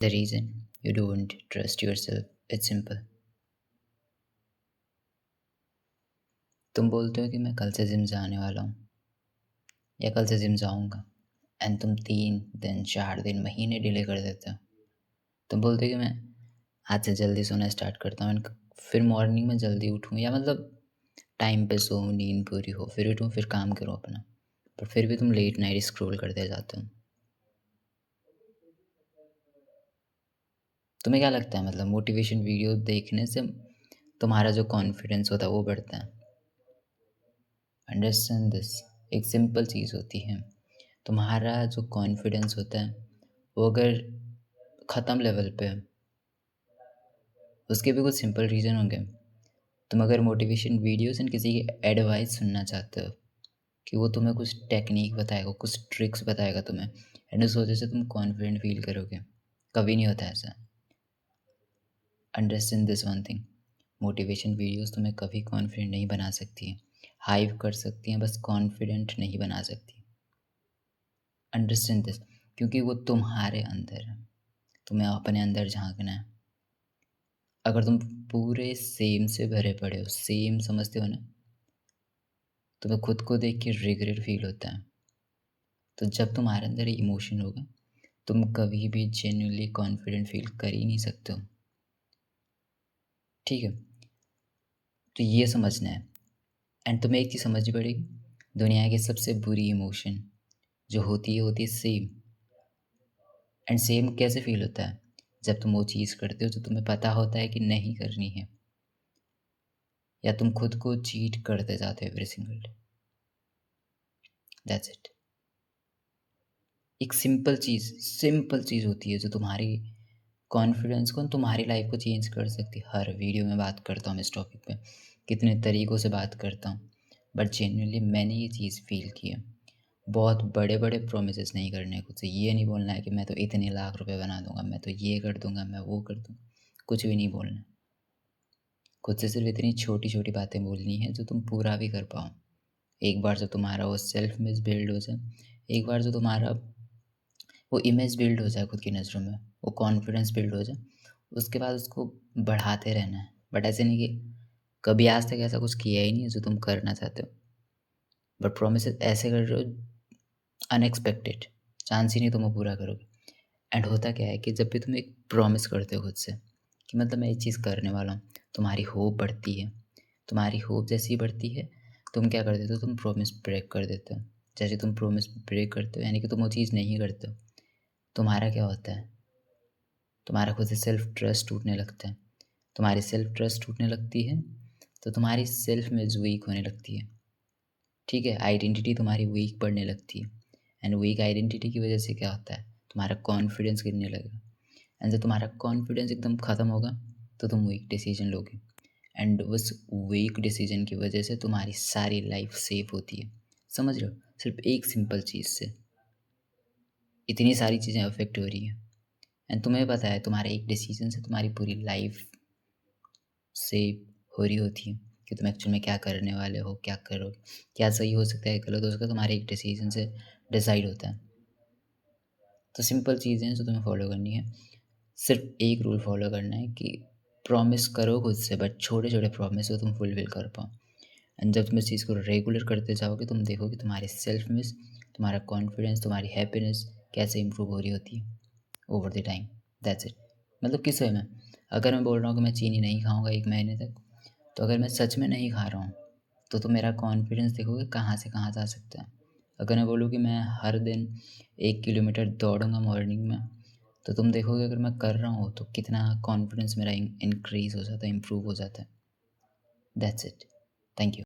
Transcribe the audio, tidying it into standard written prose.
The reason you don't trust yourself, it's simple. तुम बोलते हो कि मैं कल से जिम जाने वाला हूँ या कल से जिम जाऊँगा, एंड तुम 3 दिन, 4 दिन, महीने डिले कर देते हो। तुम बोलते हो कि मैं आज से जल्दी सोना स्टार्ट करता हूँ एंड फिर मॉर्निंग में जल्दी उठूँ, या मतलब टाइम पे सोऊँ, नींद पूरी हो, फिर उठूँ, फिर काम करूँ अपना। पर फिर भी तुम लेट नाइट स्क्रॉल करते जाते हो। तुम्हें क्या लगता है, मतलब मोटिवेशन वीडियो देखने से तुम्हारा जो कॉन्फिडेंस होता है वो बढ़ता है? Understand this. एक सिंपल चीज़ होती है, तुम्हारा जो कॉन्फिडेंस होता है वो अगर ख़त्म लेवल पे है, उसके भी कुछ सिंपल रीज़न होंगे। तुम अगर मोटिवेशन वीडियोस एंड किसी की एडवाइस सुनना चाहते हो कि वो तुम्हें कुछ टेक्निक बताएगा, कुछ ट्रिक्स बताएगा तुम्हें, एंड उस वजह से तुम कॉन्फिडेंट फील करोगे, कभी नहीं होता ऐसा। Understand this one thing, motivation videos तुम्हें कभी कॉन्फिडेंट नहीं बना सकती हैं। हाइप कर सकती हैं, बस कॉन्फिडेंट नहीं बना सकती। अंडरस्टैंड दिस, क्योंकि वो तुम्हारे अंदर है, तुम्हें अपने अंदर झाँकना है। अगर तुम पूरे सेम से भरे पड़े हो, सेम समझते हो ना, तुम्हें खुद को देख के रिग्रेट फील होता है। तो जब तुम्हारे अंदर इमोशन होगा, तुम कभी भी जेन्युइनली कॉन्फिडेंट फील कर ही नहीं सकते हो। ठीक है? तो ये समझना है। एंड तुम्हें एक चीज़ समझनी पड़ेगी, दुनिया की सबसे बुरी इमोशन जो होती है सेम। एंड सेम कैसे फील होता है? जब तुम वो चीज़ करते हो जो तुम्हें पता होता है कि नहीं करनी है, या तुम खुद को चीट करते जाते हो every single day. That's it. एक सिंपल चीज़ होती है जो तुम्हारी कॉन्फिडेंस को, तुम्हारी लाइफ को चेंज कर सकती है। हर वीडियो में बात करता हूँ मैं इस टॉपिक पे, कितने तरीक़ों से बात करता हूँ, बट जेन्युइनली मैंने ये चीज़ फ़ील की है। बहुत बड़े-बड़े प्रोमिसेस नहीं करने हैं खुद से। ये नहीं बोलना है कि मैं तो इतने लाख रुपए बना दूँगा, मैं तो ये कर दूँगा, मैं वो कर दूँगा। कुछ भी नहीं बोलना है। खुद से सिर्फ़ इतनी छोटी-छोटी बातें बोलनी है जो तुम पूरा भी कर पाओ। एक बार जब तुम्हारा वो सेल्फ इमेज बिल्ड हो जाए, एक बार जो तुम्हारा वो इमेज बिल्ड हो जाए खुद की नज़रों में, वो कॉन्फिडेंस बिल्ड हो जाए, उसके बाद उसको बढ़ाते रहना है। बट ऐसे नहीं कि कभी आज तक ऐसा कुछ किया ही नहीं है जो तुम करना चाहते हो, बट प्रोमिसेस ऐसे कर रहे हो अनएक्सपेक्टेड, चांस ही नहीं तुम वो पूरा करोगे। एंड होता क्या है कि जब भी तुम एक प्रॉमिस करते हो खुद से कि मतलब मैं ये चीज़ करने वाला हूँ, तुम्हारी होप बढ़ती है। तुम्हारी होप जैसे ही बढ़ती है, तुम क्या कर देते हो, तुम प्रॉमिस ब्रेक कर देते हो। जैसे तुम प्रॉमिस ब्रेक करते हो यानी कि तुम वो चीज़ नहीं करते हो, तुम्हारा क्या होता है, तुम्हारा खुद से सेल्फ ट्रस्ट टूटने लगता है। तुम्हारी सेल्फ ट्रस्ट टूटने लगती है, तो तुम्हारी सेल्फ इमेज वीक होने लगती है। ठीक है? आइडेंटिटी तुम्हारी वीक पड़ने लगती है, एंड वीक आइडेंटिटी की वजह से क्या होता है, तुम्हारा कॉन्फिडेंस गिरने लगेगा। एंड जब तुम्हारा कॉन्फिडेंस एकदम ख़त्म होगा, तो तुम वीक डिसीजन लोगे, एंड उस वीक डिसीजन की वजह से तुम्हारी सारी लाइफ सेफ होती है। समझ रहे हो? सिर्फ एक सिंपल चीज़ से इतनी सारी चीज़ें अफेक्ट हो रही हैं, एंड तुम्हें पता है तुम्हारे एक डिसीजन से तुम्हारी पूरी लाइफ सेव हो रही होती है कि तुम एक्चुअल में क्या करने वाले हो, क्या करोगे, क्या सही हो सकता है, गलत हो सकता है, तुम्हारे एक डिसीजन से डिसाइड होता है। तो सिंपल चीज़ें हैं जो तुम्हें फॉलो करनी है। सिर्फ एक रूल फॉलो करना है कि प्रॉमिस करो खुद से, बट छोटे-छोटे प्रॉमिस को तुम फुलफ़िल कर पाओ। एंड जब तुम इस चीज़ को रेगुलर करते जाओगे, तुम देखोगे तुम्हारी सेल्फ इमेज, तुम्हारा कॉन्फिडेंस, तुम्हारी हैप्पीनेस कैसे इम्प्रूव हो रही होती है over the time. That's it. मतलब किस वे में? अगर मैं बोल रहा हूँ कि मैं चीनी नहीं खाऊँगा 1 महीने तक, तो अगर मैं सच में नहीं खा रहा हूँ, तो मेरा कॉन्फिडेंस देखोगे कहाँ से कहाँ जा सकता है। अगर मैं बोलूँ कि मैं हर दिन 1 किलोमीटर दौड़ूँगा मॉर्निंग में, तो तुम देखोगे अगर मैं कर रहा हूँ तो कितना कॉन्फिडेंस मेरा इंक्रीज़ हो जाता है, इम्प्रूव हो जाता है। That's it. Thank you.